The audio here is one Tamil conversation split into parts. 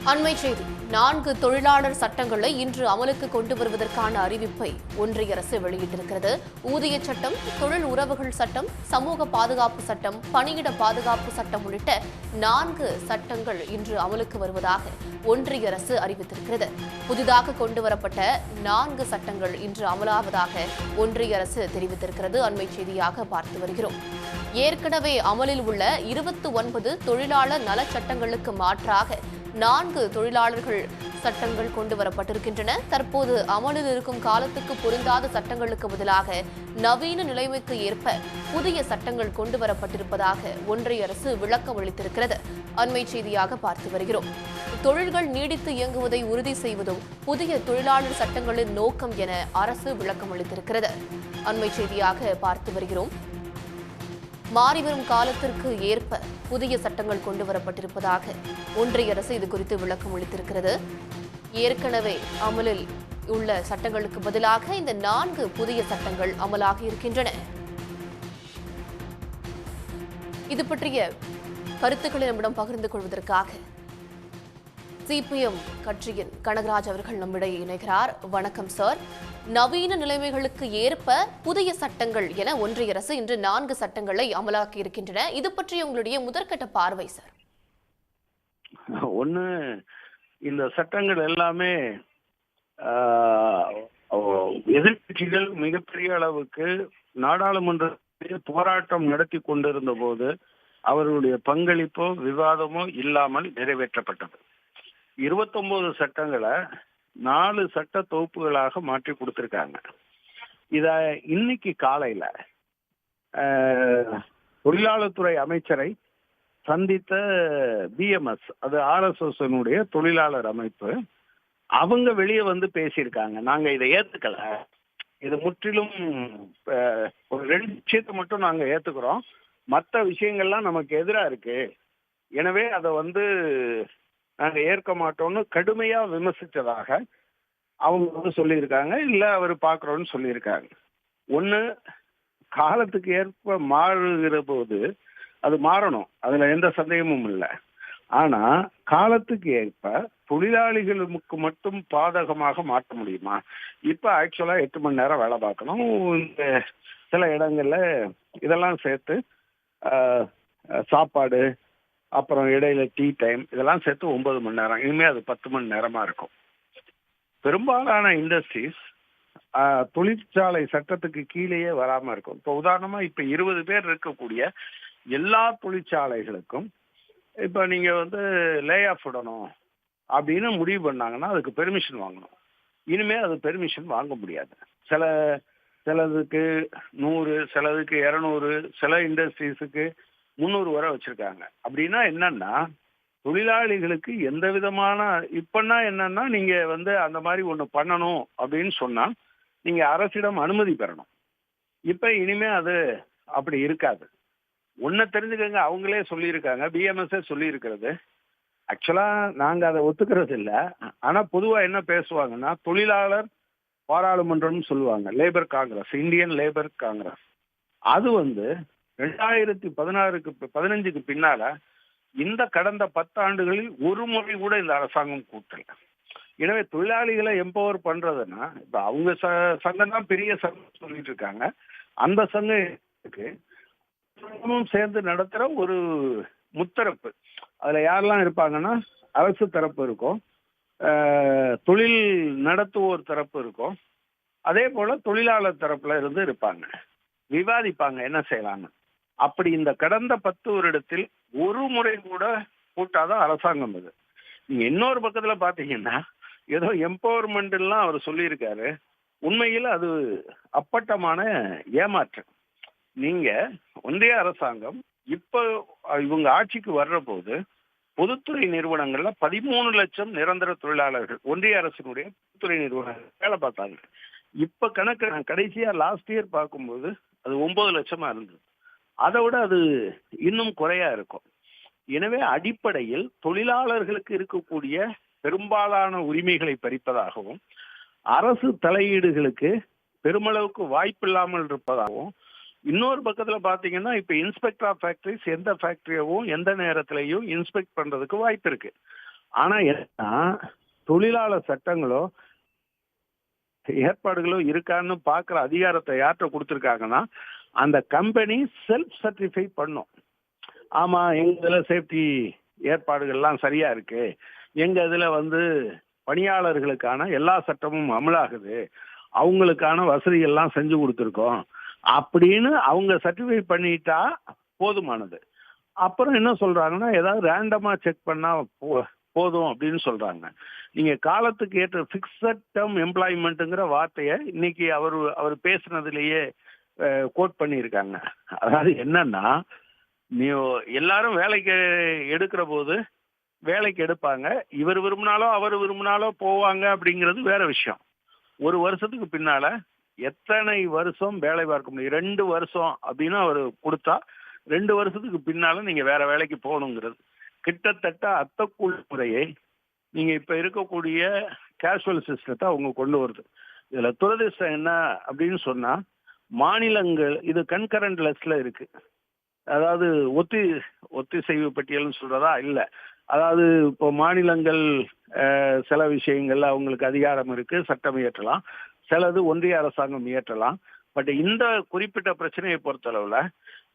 அண்மை செய்தி 4 தொழிலாளர் சட்டங்களை இன்று அமலுக்கு கொண்டு வருவதற்கான அறிவிப்பை ஒன்றிய அரசு வெளியிட்டிருக்கிறது. ஊதிய சட்டம், தொழில் உறவுகள் சட்டம், சமூக பாதுகாப்பு சட்டம், பணியிட பாதுகாப்பு சட்டம் உள்ளிட்ட 4 சட்டங்கள் இன்று அமலுக்கு வருவதாக ஒன்றிய அரசு அறிவித்திருக்கிறது. புதிதாக கொண்டுவரப்பட்ட 4 சட்டங்கள் இன்று அமலாவதாக ஒன்றிய அரசு தெரிவித்திருக்கிறது. அண்மை செய்தியாக பார்த்து வருகிறோம். ஏற்கனவே அமலில் உள்ள 29 தொழிலாளர் நல சட்டங்களுக்கு மாற்றாக 4 தொழிலாளர்கள் சட்டங்கள் கொண்டு வரப்பட்டிருக்கின்றன. தற்போது அமலில் இருக்கும் காலத்துக்கு பொருந்தாத சட்டங்களுக்கு பதிலாக நவீன நிலைமைக்கு ஏற்ப புதிய சட்டங்கள் கொண்டு வரப்பட்டிருப்பதாக ஒன்றிய அரசு விளக்கம் அளித்திருக்கிறது. அண்மை செய்தியாக பார்த்து வருகிறோம். தொழில்கள் நீடித்து இயங்குவதை உறுதி செய்வதும் புதிய தொழிலாளர் சட்டங்களின் நோக்கம் என அரசு விளக்கம் அளித்திருக்கிறது. அண்மை செய்தியாக பார்த்து வருகிறோம். மாறிவரும் காலத்திற்கு ஏற்ப புதிய சட்டங்கள் கொண்டு வரப்பட்டிருப்பதாக ஒன்றிய அரசு இதுகுறித்து விளக்கம் அளித்திருக்கிறது. ஏற்கனவே அமலில் உள்ள சட்டங்களுக்கு பதிலாக இந்த 4 புதிய சட்டங்கள் அமலாகி இருக்கின்றன. இது பற்றிய கருத்துக்களை நம்மிடம் பகிர்ந்து கொள்வதற்காக சிபிஎம் கட்சியின் கனகராஜ் அவர்கள் நம்மிடையே இணைகிறார். வணக்கம் சார். நவீன நிலைமைகளுக்கு ஏற்ப புதிய சட்டங்கள் என ஒன்றிய அரசு இன்று 4 சட்டங்களை அமலாக்கி இருக்கின்றன. இது பற்றி உங்களுடைய முதற்கட்ட பார்வை சார். ஒண்ணு, இந்த சட்டங்கள் எல்லாமே எதிர்கட்சிகள் மிகப்பெரிய அளவுக்கு நாடாளுமன்றத்தில் போராட்டம் நடத்தி கொண்டிருந்த போது அவர்களுடைய பங்களிப்போ விவாதமோ இல்லாமல் நிறைவேற்றப்பட்டது. 29 சட்டங்களை 4 சட்ட தொகுப்புகளாக மாற்றி கொடுத்திருக்காங்க. இத இன்னைக்கு காலையில தொழிலாளர் துறை அமைச்சரை சந்தித்த பிஎம்எஸ், அது RSS தொழிலாளர் அமைப்பு, அவங்க வெளியே வந்து பேசியிருக்காங்க. நாங்க இதை ஏத்துக்கல, இது முற்றிலும் ஒரு 2 விஷயத்தை மட்டும் நாங்க ஏத்துக்கிறோம், மற்ற விஷயங்கள்லாம் நமக்கு எதிராக இருக்கு, எனவே அதை நாங்க ஏற்க மாட்டோம்னு கடுமையா விமர்சித்ததாக அவங்க சொல்லியிருக்காங்க. இல்ல அவர் பாக்குறோம்னு சொல்லியிருக்காங்க. ஒண்ணு, காலத்துக்கு ஏற்ப மாறுகிற போது அது மாறணும், அதுல எந்த சந்தேகமும் இல்லை. ஆனா காலத்துக்கு ஏற்ப தொழிலாளிகளுக்கு மட்டும் பாதகமாக மாற்ற முடியுமா? இப்ப ஆக்சுவலா 8 மணி நேரம் வேலை பார்க்கணும். இந்த சில இடங்கள்ல இதெல்லாம் சேர்த்து சாப்பாடு, அப்புறம் இடையில டீ டைம், இதெல்லாம் சேர்த்து 9 மணி நேரம், இனிமே அது 10 மணி நேரமா இருக்கும். பெரும்பாலான இண்டஸ்ட்ரீஸ் தொழிற்சாலை சட்டத்துக்கு கீழேயே வராம இருக்கும். இப்போ உதாரணமா இப்ப 20 பேர் இருக்கக்கூடிய எல்லா தொழிற்சாலைகளுக்கும் இப்ப நீங்க லே ஆஃப் விடணும் அப்படின்னு முடிவு பண்ணாங்கன்னா அதுக்கு பெர்மிஷன் வாங்கணும். இனிமே அது பெர்மிஷன் வாங்க முடியாது. சிலதுக்கு 100, சிலதுக்கு 200, சில இண்டஸ்ட்ரீஸுக்கு 300 வரை வச்சிருக்காங்க. அப்படின்னா என்னன்னா, தொழிலாளிகளுக்கு எந்த விதமான இப்பன்னா என்னன்னா, நீங்க அந்த மாதிரி ஒண்ணு பண்ணணும் அப்படின்னு சொன்னா நீங்க அரசிடம் அனுமதி பெறணும். இப்ப இனிமே அது அப்படி இருக்காது. ஒன்ன தெரிஞ்சுக்கங்க, அவங்களே சொல்லியிருக்காங்க, பிஎம்எஸ் சொல்லியிருக்கிறது. ஆக்சுவலா நாங்க அதை ஒத்துக்கிறது இல்லை. ஆனா பொதுவா என்ன பேசுவாங்கன்னா, தொழிலாளர் பாராளுமன்றம் சொல்லுவாங்க, labour Congress, Indian labour Congress. அது 2015க்கு பின்னால இந்த கடந்த 10 ஆண்டுகளில் ஒரு முறை கூட இந்த அரசாங்கம் கூட்டல. எனவே தொழிலாளிகளை எம்பவர் பண்றதுன்னா, இப்ப அவங்க சங்கம் தான் பெரிய சங்கம் சொல்லிட்டு இருக்காங்க. அந்த சங்கத்துக்கு சேர்ந்து நடத்துற ஒரு முத்தரப்பு, அதுல யாரெல்லாம் இருப்பாங்கன்னா, அரசு தரப்பு இருக்கும், தொழில் நடத்துவோர் தரப்பு இருக்கும், அதே போல தொழிலாளர் தரப்புல இருந்து இருப்பாங்க, விவாதிப்பாங்க என்ன செய்யலாம்னு. அப்படி இந்த கடந்த 10 வருடத்தில் ஒரு முறை கூட கூட்டாதான் அரசாங்கம் இது. நீங்க இன்னொரு பக்கத்துல பாத்தீங்கன்னா, ஏதோ எம்பவர்மெண்ட் எல்லாம் அவர் சொல்லியிருக்காரு. உண்மையில் அது அப்பட்டமான ஏமாற்றம். நீங்க ஒன்றிய அரசாங்கம் இப்ப இவங்க ஆட்சிக்கு வர்ற போது பொதுத்துறை நிறுவனங்கள்ல 13 லட்சம் நிரந்தர தொழிலாளர்கள் ஒன்றிய அரசினுடைய பொதுத்துறை நிறுவனங்கள் வேலை பார்த்தாங்க. இப்ப கணக்கு நான் கடைசியா லாஸ்ட் இயர் பார்க்கும்போது அது 9 லட்சமா இருந்தது. அதை விட அது இன்னும் குறையா இருக்கும். எனவே அடிப்படையில் தொழிலாளர்களுக்கு இருக்கக்கூடிய பெரும்பாலான உரிமைகளை பறிப்பதாகவும், அரசு தலையீடுகளுக்கு பெருமளவுக்கு வாய்ப்பில்லாமல் இருப்பதாகவும், இன்னொரு பக்கத்துல பாத்தீங்கன்னா இப்ப இன்ஸ்பெக்டர் ஆஃப் ஃபேக்டரிஸ் எந்த ஃபேக்டரியவும் எந்த நேரத்திலையும் இன்ஸ்பெக்ட் பண்றதுக்கு வாய்ப்பு இருக்கு. ஆனா என்ன தொழிலாளர் சட்டங்களோ ஏற்பாடுகளோ இருக்கான்னு பாக்குற அதிகாரத்தை யார்கிட்ட கொடுத்துருக்காங்கன்னா அந்த கம்பெனி செல்ஃப் சர்டிஃபை பண்ணும். ஆமா, எங்க இதுல சேஃப்டி ஏற்பாடுகள்லாம் சரியா இருக்கு, எங்க இதுல பணியாளர்களுக்கான எல்லா சட்டமும் அமலாகுது, அவங்களுக்கான வசதிகள்லாம் செஞ்சு கொடுத்துருக்கோம் அப்படின்னு அவங்க சர்டிஃபை பண்ணிட்டா போதுமானது. அப்புறம் என்ன சொல்றாங்கன்னா ஏதாவது ரேண்டமா செக் பண்ணா போதும் அப்படின்னு சொல்றாங்க. நீங்க காலத்துக்கு ஏற்ற பிக்ஸட் டேர்ம் எம்ப்ளாய்மெண்ட்டுங்கிற வார்த்தையை இன்னைக்கு அவர் பேசுனதுலயே கோட் பண்ணியிருக்காங்க. அதாவது என்னன்னா, நீ எல்லாரும் வேலைக்கு எடுக்கிற போது வேலைக்கு எடுப்பாங்க, இவர் விரும்பினாலோ அவர் விரும்பினாலோ போவாங்க அப்படிங்கிறது வேற விஷயம். ஒரு வருஷத்துக்கு பின்னால எத்தனை வருஷம் வேலை பார்க்க முடியும்? 2 வருஷம் அப்படின்னு அவர் கொடுத்தா 2 வருஷத்துக்கு பின்னால நீங்க வேற வேலைக்கு போகணுங்கிறது கிட்டத்தட்ட அத்தக்கூழ் முறையை நீங்க இப்ப இருக்கக்கூடிய கேஷுவல் சிஸ்டத்தை அவங்க கொண்டு வருது. இதுல துரதிர்ஷ்டம் என்ன அப்படின்னு சொன்னா, மாநிலங்கள் இது கன்கரண்ட் லெஸ்ல இருக்கு. அதாவது ஒத்திசைவு பட்டியல்னு சொல்றதா இல்ல, அதாவது இப்போ மாநிலங்கள் சில விஷயங்கள்ல அவங்களுக்கு அதிகாரம் இருக்கு, சட்டம் இயற்றலாம், சிலது ஒன்றிய அரசாங்கம் இயற்றலாம். பட் இந்த குறிப்பிட்ட பிரச்சனையை பொறுத்தளவுல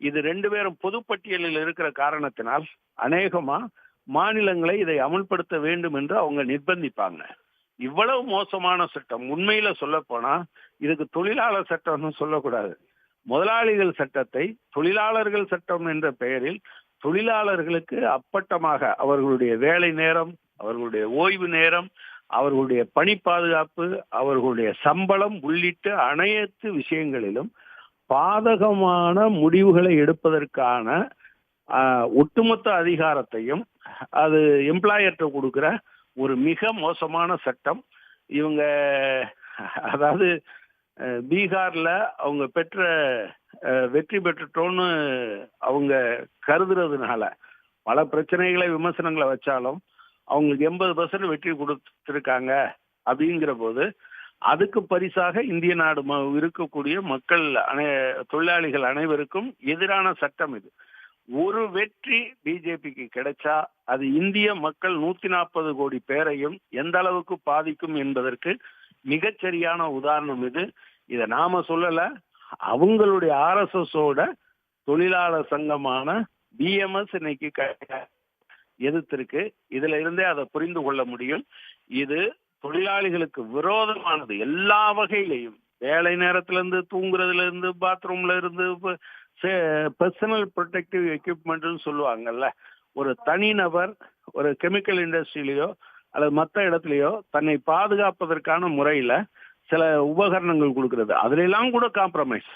இது 2 பேரும் பொதுப்பட்டியலில் இருக்கிற காரணத்தினால் அநேகமா மாநிலங்களை இதை அமுல்படுத்த வேண்டும் என்று அவங்க நிர்பந்திப்பாங்க. இவ்வளவு மோசமான சட்டம், உண்மையில சொல்ல போனா இதுக்கு தொழிலாளர் சட்டம்னு சொல்லக்கூடாது, முதலாளிகள் சட்டத்தை தொழிலாளர்கள் சட்டம் என்ற பெயரில் தொழிலாளர்களுக்கு அப்பட்டமாக அவர்களுடைய வேலை நேரம், அவர்களுடைய ஓய்வு நேரம், அவர்களுடைய பணி பாதுகாப்பு, அவர்களுடைய சம்பளம் உள்ளிட்ட அனைத்து விஷயங்களிலும் பாதகமான முடிவுகளை எடுப்பதற்கான ஒட்டுமொத்த அதிகாரத்தையும் அது எம்ப்ளாயர்கிட்ட கொடுக்கிற ஒரு மிக மோசமான சட்டம். இவங்க அதாவது பீகார்ல அவங்க வெற்றி பெற்றுட்டோன்னு அவங்க கருதுறதுனால பல பிரச்சனைகளை விமர்சனங்களை வச்சாலும் அவங்களுக்கு 80% வெற்றி கொடுத்திருக்காங்க. அப்படிங்கிற போது அதுக்கு பரிசாக இந்திய நாடு இருக்கக்கூடிய மக்கள் தொழிலாளிகள் அனைவருக்கும் எதிரான சட்டம் இது. ஒரு வெற்றி பிஜேபிக்கு கிடைச்சா அது இந்திய மக்கள் 140 கோடி பேரையும் எந்த அளவுக்கு பாதிக்கும் என்பதற்கு மிகச்சரியான உதாரணம் இது. இதை நாம சொல்லல, அவங்களுடைய RSSஓட தொழிலாளர் சங்கமான BMS இன்னைக்கு எதிர்த்திருக்கு. இதுல இருந்தே அதை புரிந்து கொள்ள முடியும். இது தொழிலாளிகளுக்கு விரோதமானது எல்லா வகையிலையும், வேலை நேரத்துல இருந்து, தூங்குறதுல இருந்து, பாத்ரூம்ல இருந்து, பர்சனல் ப்ரொடெக்டிவ் எக்யூப்மெண்ட்னு சொல்லுவாங்கல்ல. ஒரு தனிநபர் ஒரு கெமிக்கல் இண்டஸ்ட்ரியிலையோ அல்லது மற்ற இடத்துலையோ தன்னை பாதுகாப்பதற்கான முறையில சில உபகரணங்கள் கொடுக்கறது, அதுல எல்லாம் கூட காம்ப்ரமைஸ்.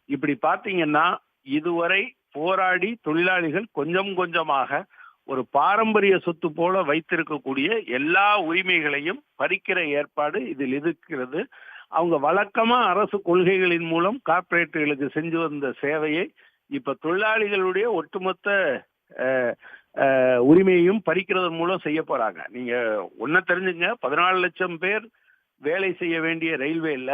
இப்படி பாத்தீங்கன்னா இதுவரை போராடி தொழிலாளிகள் கொஞ்சம் கொஞ்சமாக ஒரு பாரம்பரிய சொத்து போல வைத்திருக்கக்கூடிய எல்லா உரிமைகளையும் பறிக்கிற ஏற்பாடு இதில் இருக்கிறது. அவங்க வழக்கமா அரசு கொள்கைகளின் மூலம் கார்ப்பரேட்டுகளுக்கு செஞ்சு வந்த சேவையை இப்ப தொழிலாளிகளுடைய ஒட்டுமொத்த உரிமையையும் பறிக்கிறதன் மூலம் செய்ய போறாங்க. நீங்க ஒன்ன தெரிஞ்சுங்க, 14 லட்சம் பேர் வேலை செய்ய வேண்டிய ரயில்வேல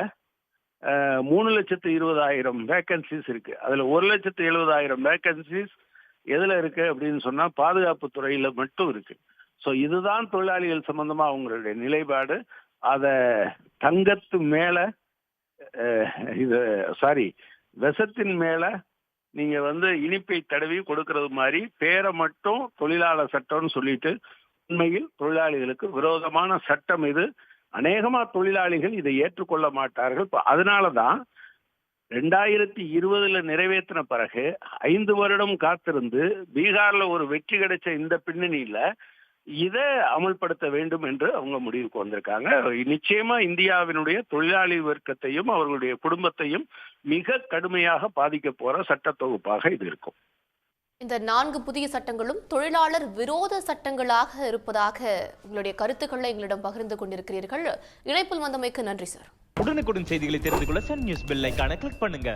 3,20,000 வேகன்சிஸ் இருக்கு. அதுல 1,70,000 வேகன்சிஸ் எதுல இருக்கு அப்படின்னு சொன்னா பாதுகாப்பு துறையில மட்டும் இருக்கு. சோ இதுதான் தொழிலாளிகள் சம்பந்தமா அவங்களுடைய நிலைப்பாடு. அத தங்கத்து மேல விஷத்தின் மேல நீங்க இனிப்பை தடவி கொடுக்கறது மாதிரி பேரை மட்டும் தொழிலாளர் சட்டம்னு சொல்லிட்டு உண்மையில் தொழிலாளிகளுக்கு விரோதமான சட்டம் இது. அநேகமா தொழிலாளிகள் இதை ஏற்றுக்கொள்ள மாட்டார்கள். அதனாலதான் 2020 நிறைவேற்றின பிறகு 5 வருடம் காத்திருந்து பீகார்ல ஒரு வெற்றி கிடைச்ச இந்த பின்னணியில இதை அமல்படுத்த வேண்டும் என்று அவங்க முடிவுக்கு வந்திருக்காங்க. நிச்சயமா இந்தியாவினுடைய தொழிலாளி வர்க்கத்தையும் அவர்களுடைய குடும்பத்தையும் மிக கடுமையாக பாதிக்க போற சட்ட தொகுப்பாக இது இருக்கும். இந்த 4 புதிய சட்டங்களும் தொழிலாளர் விரோத சட்டங்களாக இருப்பதாக உங்களுடைய கருத்துக்களை எங்களிடம் பகிர்ந்து கொண்டிருக்கிறீர்கள். இணைப்பில் வந்தமைக்கு நன்றி சார். உடனுக்குடன் செய்திகளை தெரிந்து கொள்ள சன் நியூஸ் பெல் ஐகானை கிளிக் பண்ணுங்க.